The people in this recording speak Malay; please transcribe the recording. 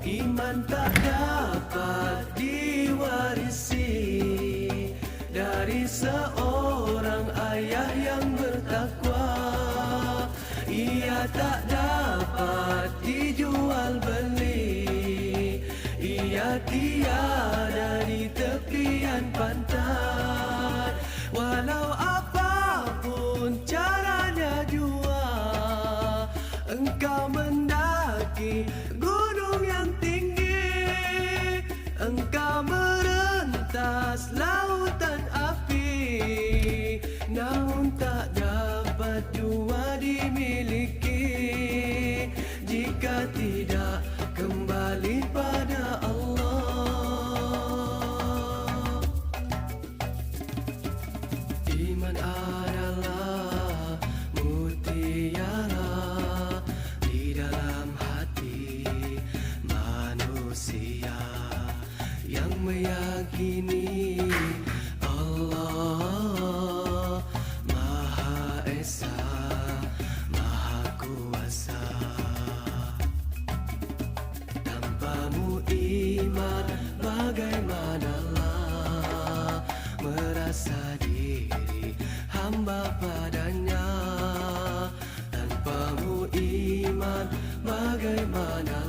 Iman tak dapat diwarisi dari seorang ayah yang bertakwa. Ia tak dapat dijual beli, ia tiada di tepian pantai. Walau apapun caranya jua, engkau mendaki gunung yang tinggi, engkau merentas lautan api, namun tak dapat jua dimiliki jika tidak kembali pada Allah. Iman adalah mutiara di dalam hati manusia yang meyakini Allah Maha Esa, Maha Kuasa. Tanpamu iman bagaimanalah merasa diri hamba padanya. Tanpamu iman bagaimana